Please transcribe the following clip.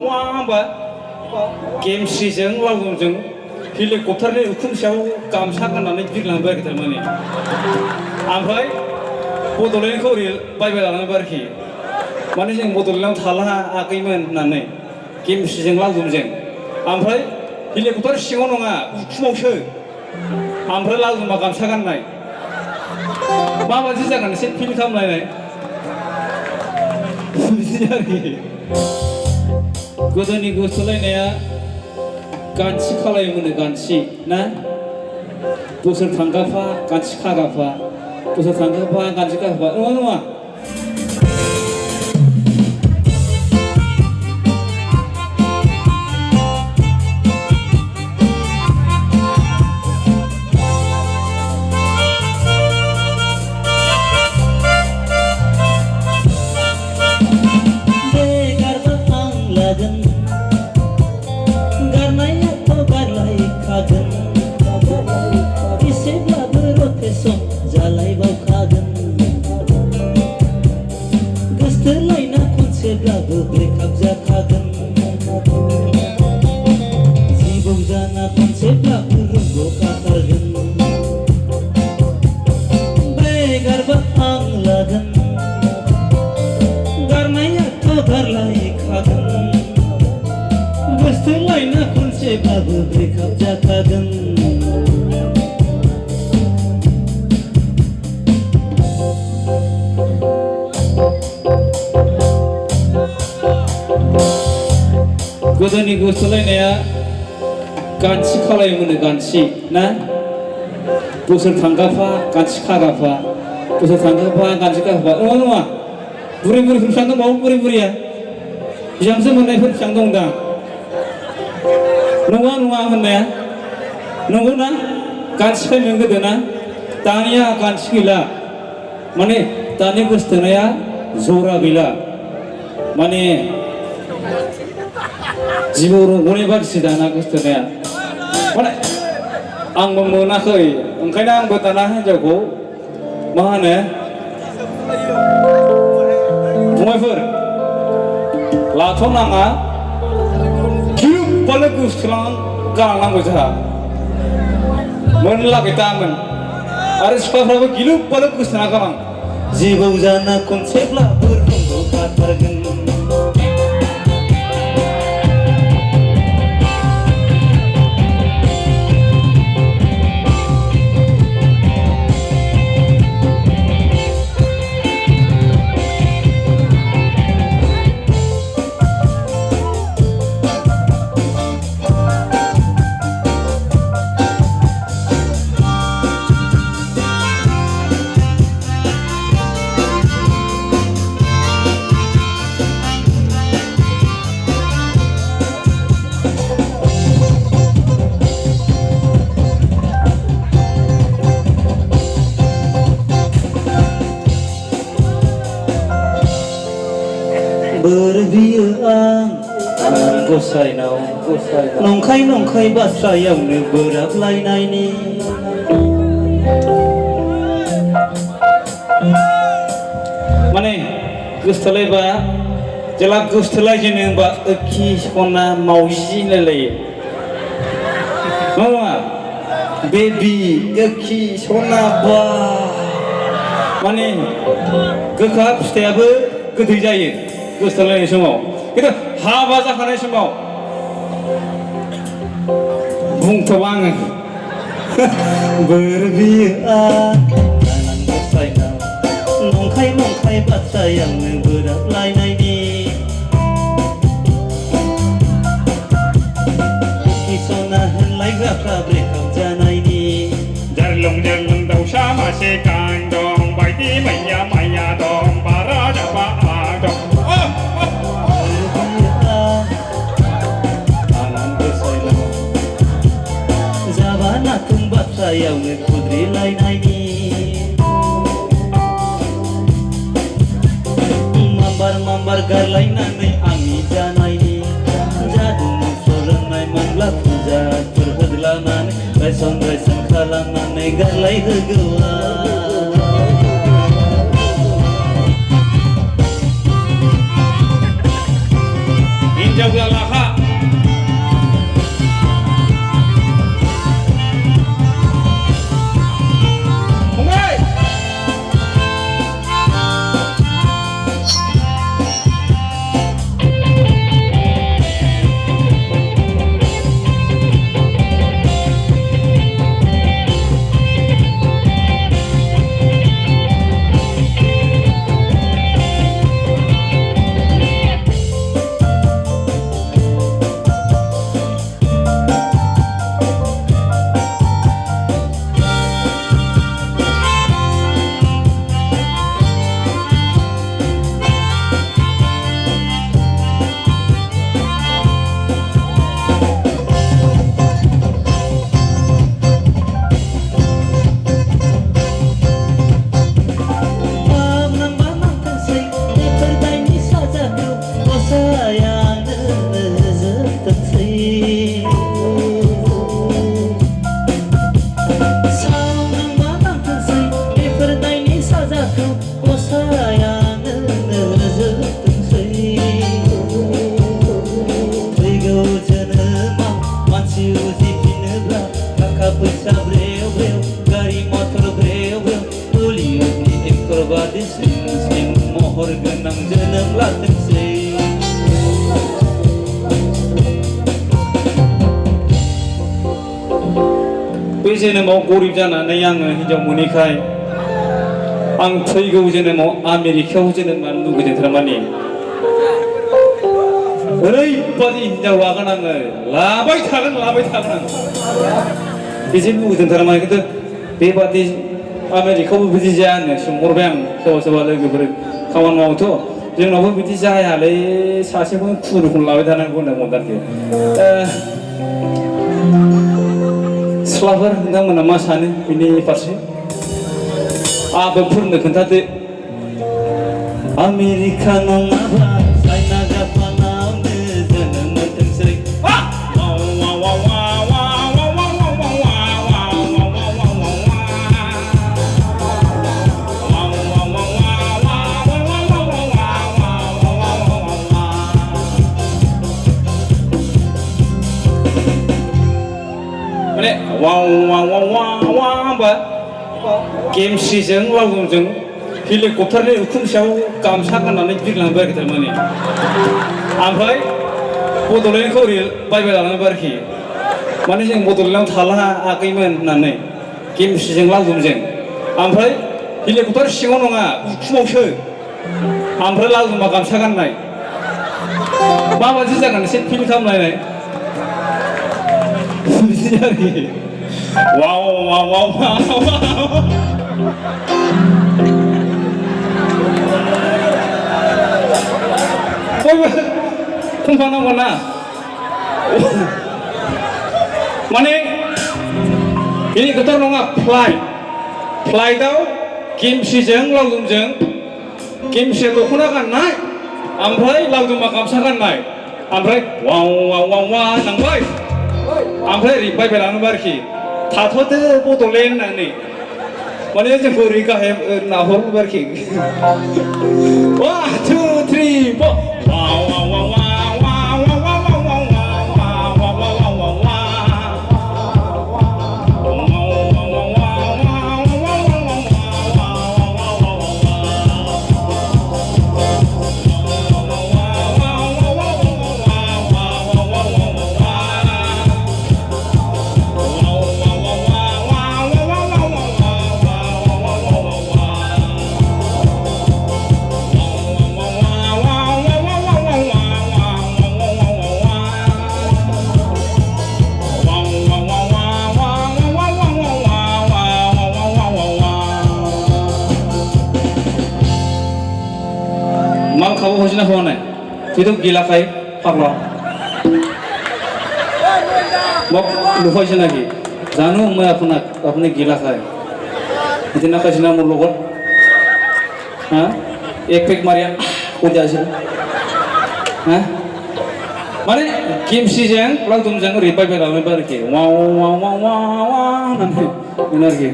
Wamba KMCजों लावदुमजों हेलिकप्टारनि उखुम सायाव गामसा गाननानै बिरलांबाय आरोखि थारमाने ओमफ्राय बड'लेण्डखौ ओरै बायबाय लानांबाय आरोखि माने जों बड'लेण्डआव थालाङाखैमोन होननानै KMCजों लावदुमजों ओमफ्राय हेलिकप्टार सिङाव नङा उखुमावसो ओमफ्राय लावदुमा गामसा गाननाय माबायदि जागोन एसे फिल खालामलायनाय बिदि आरोखि गोदोनि गोसोलायनाया गानसि खालायोमोन गानसि ना बोसोर थांगाफा गानसि खागाफा बोसोर थांगाफा गानसि खागाफा नङा नङा गोदोनि गोसोलायनाया गानसि खालायोमोन गानसि ना बोसोर थांगाफा गानसि खागाफा बोसोर थांगाफा गानसि खागाफा नङा नङा बुरै बुरैफोर बेसेबां दंबावो बुरै बुरैया बिहामजो मोननायफोर बेसेबां दं दा नङा नङा होननाया नंगौ ना गानसि खायोमोन गोदो ना दानिया गानसि गैला माने दानि गोसोथोनाया जरा गैला माने जिबौ रंग'नाय बादिसो दाना गोसोथोनाया माने आंबो मोनाखै ओंखायनो आंबो दाना हिनजावखौ मा होनो फंबायफोर लाथ'नाङा गिलुबानो गोसोथोना गालांनांगौ जोंहा मोनलागै दामोन आरो सिख्लाफ्राबो गिलुबानो गोसोथोना गालां जिबौ जाना खनसेब्लाबो रंग' खाथारगोन बियो आं गसाइनाव नंखाय नंखाय बाथ्रायावनो बोराबलायनायनि माने गोसोथोलायबा जेला गोसोथोलायजेनो होनबा ओखि सना मावजि होनलायलायो नङा बेबि ओखि सना बा माने गोखा फिथाइयाबो गोदै जायो गोसोथोलायनाय समाव खिन्थु हाबा जाखानाय समाव बुंथ'बा आङो बोर बियो आं गसाइनाव नंखाय नंखाय बाथ्रायावनो बोराबलायनायनि सना होनलायग्राफ्रा ब्रेकआप जानायनि जारलं जारलं दाउसा मासे गां दं बायदि मैया माइया दं बारा जाबा दं बाथ्रायावनो खुद्रिलायनायनि माम्बार गारलायनानै आंनि जानायनि जादु फोरोंनाय मोनब्ला फुजाफोर होदलानानै रायसन खालामनानै गारलाय होगौआ हिनजाव जोनोमाव गरिब जानानै आङो हिनजाव मोनैखाय आं फैगौ जोनोमाव आमेरिकायाव जोनोम जानो लुगैदों थारमाने ओरैबादि हिनजाव लागोन आङो लाबाय थागोन आं बिदि लुगैदों थारमाने खिन्थु बेबादि आमेरिकायावबो बिदि जाया होननो सोंहरबाय आं सोरबा लोगोफोर खामानि मावोथ' जोंनावबो बिदि जायालै सासेखौनो खुनुरुखुम लाबाय थानांगौ होनदोंमोन आरोखि सिख्लाफोर नोंथांमोना मा सानो बिनि फारसे आबोफोरनो खोन्थादो आमेरिका नङाबा चाइना जापानावनो जोनोम मोनथोंसै माने वाव वाव वाव वाव होनबा गेमस्रिजों लावदुमजों हेलिकप्टारनि उखुम सायाव गामसा गाननानै बिरलांबाय आरोखि थारमाने ओमफ्राय बड'लेण्डखौ ओरै बायबाय लानांबाय आरोखि माने जों बड'लेण्डआव थालाङाखैमोन होननानै गेमस्रिजों लावदुमजों ओमफ्राय हेलिकप्टार सिङाव नङा उखुमावसो ओमफ्राय लावदुमा गामसा गाननाय माबादि जागोन एसे फिल खालामलायनाय बिदि आरोखि वाव वाव वाव बयबो खनफानांगौ ना माने हेलिकप्टार नङा फ्लाइटआव गेमस्रिजों लावदुमजों गेमस्रिया दख'ना गाननाय ओमफ्राय लावदुमा गामसा गाननाय ओमफ्राय वाव वाव वाव वा होनलांबाय ओमफ्राय ओरै बायबाय लाङोबा आरोखि थाथ'दो बड'लेण्ड होननानै माने जोंखौ ओरै गाहाय नाहरोबा आरोखि 1 2 3 4 वाव वाव वाव वाव वाव वाव मा खाबु हजिना होनाय फिर गिलाखाय फाग्ला मग लुफाइसे नाকি জানো মই আপোনাক আপুনি গিলা খায় ইদিনা খাইছিনা মোৰ লগত হা এক পেক মাৰিয়া কৈ দিছিল হা মানে गेमस्रिजों लावदुमजों ओरै बायबाय लांबाय आरोखि वाव वाव वाव वाव होननानै बेनो आरोखि